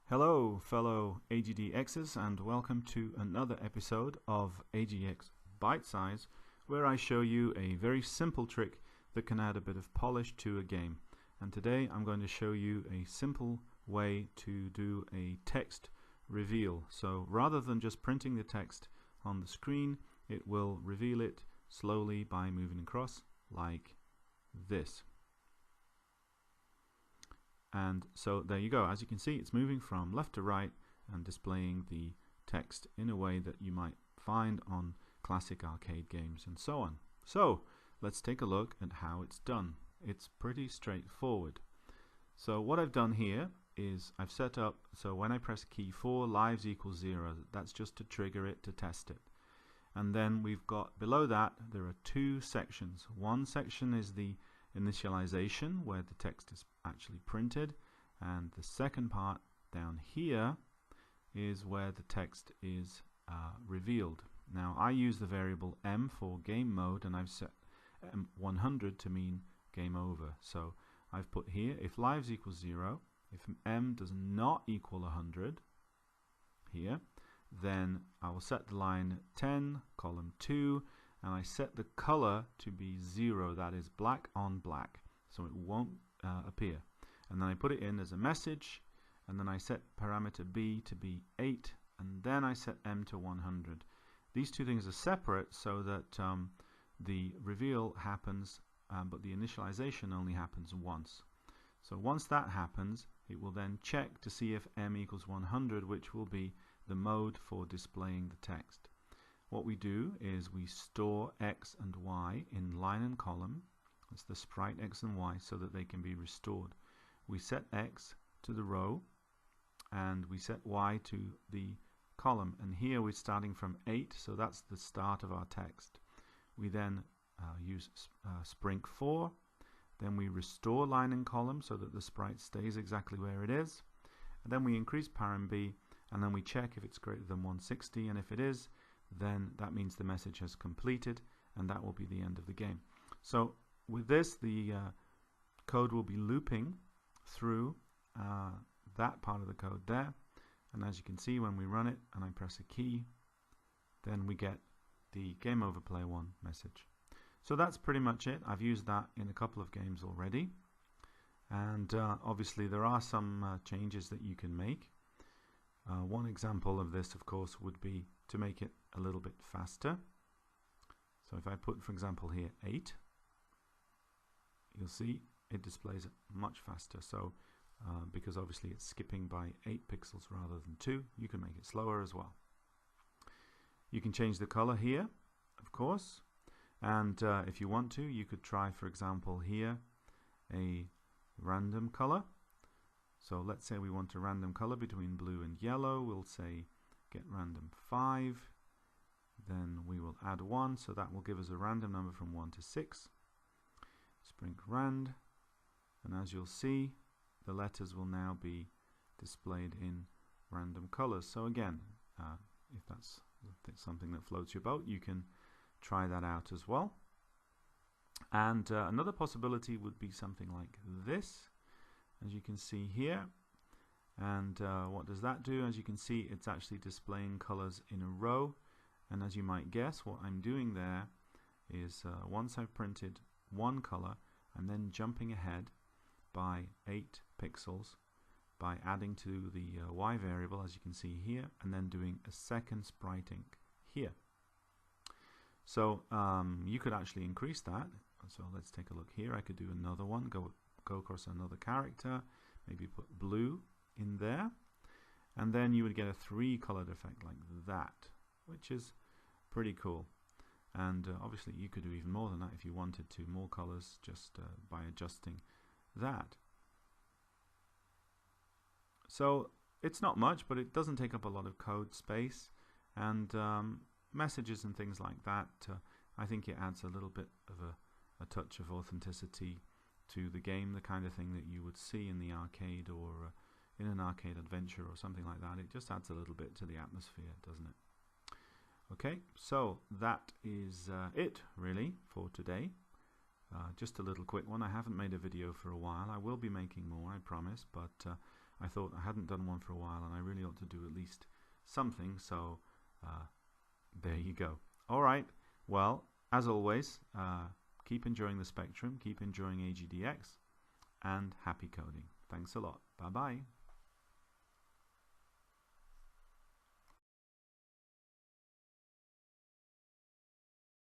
Hello fellow AGDx's and welcome to another episode of AGDx Bytesize, where I show you a very simple trick that can add a bit of polish to a game. And today I'm going to show you a simple way to do a text reveal. So rather than just printing the text on the screen, it will reveal it slowly by moving across like this. And so there you go. As you can see, it's moving from left to right and displaying the text in a way that you might find on classic arcade games and so on. So let's take a look at how it's done. It's pretty straightforward. So what I've done here is I've set up, so when I press key 4, lives equals 0. That's just to trigger it, to test it. And then we've got below that there are two sections. One section is the initialization, where the text is actually printed, and the second part down here is where the text is revealed. Now I use the variable m for game mode, and I've set 100 to mean game over. So I've put here, if lives equals 0, if m does not equal 100 here, then I will set the line 10 column 2, and I set the color to be 0, that is black on black, so it won't appear. And then I put it in as a message, and then I set parameter b to be 8, and then I set m to 100. These two things are separate so that the reveal happens, but the initialization only happens once. So once that happens, it will then check to see if m equals 100, which will be the mode for displaying the text. What we do is we store x and y in line and column. It's the sprite x and y, so that they can be restored. We set x to the row and we set y to the column, and here we're starting from 8, so that's the start of our text. We then use sprink 4, then we restore line and column so that the sprite stays exactly where it is, and then we increase param b, and then we check if it's greater than 160, and if it is, then that means the message has completed, and that will be the end of the game. So with this, the code will be looping through that part of the code there, and as you can see, when we run it and I press a key, then we get the game over player 1 message. So that's pretty much it. I've used that in a couple of games already, and obviously there are some changes that you can make. One example of this, of course, would be to make it a little bit faster. So if I put, for example, here 8, you'll see it displays it much faster. So because obviously it's skipping by 8 pixels rather than 2, you can make it slower as well. You can change the color here, of course, and if you want to, you could try, for example, here a random color. So let's say we want a random color between blue and yellow. We'll say get random 5, then we will add 1, so that will give us a random number from 1 to 6. Sprink rand, and as you'll see, the letters will now be displayed in random colors. So again, if that's something that floats your boat, you can try that out as well. And another possibility would be something like this, as you can see here. And what does that do? As you can see, it's actually displaying colors in a row, and as you might guess, what I'm doing there is once I've printed one color, I'm then jumping ahead by 8 pixels by adding to the y variable, as you can see here, and then doing a second sprite ink here. So you could actually increase that. So let's take a look here. I could do another one, go across another character, maybe put blue in there, and then you would get a 3-colored effect like that, which is pretty cool. And obviously you could do even more than that if you wanted to, more colors, just by adjusting that. So it's not much, but it doesn't take up a lot of code space, and messages and things like that, I think it adds a little bit of a touch of authenticity to the game, the kind of thing that you would see in the arcade or in an arcade adventure or something like that. It just adds a little bit to the atmosphere, doesn't it? Okay, so that is it really for today. Just a little quick one. I haven't made a video for a while. I will be making more, I promise, but I thought I hadn't done one for a while and I really ought to do at least something, so there you go. Alright, well, as always, keep enjoying the Spectrum, keep enjoying AGDx, and happy coding. Thanks a lot. Bye bye.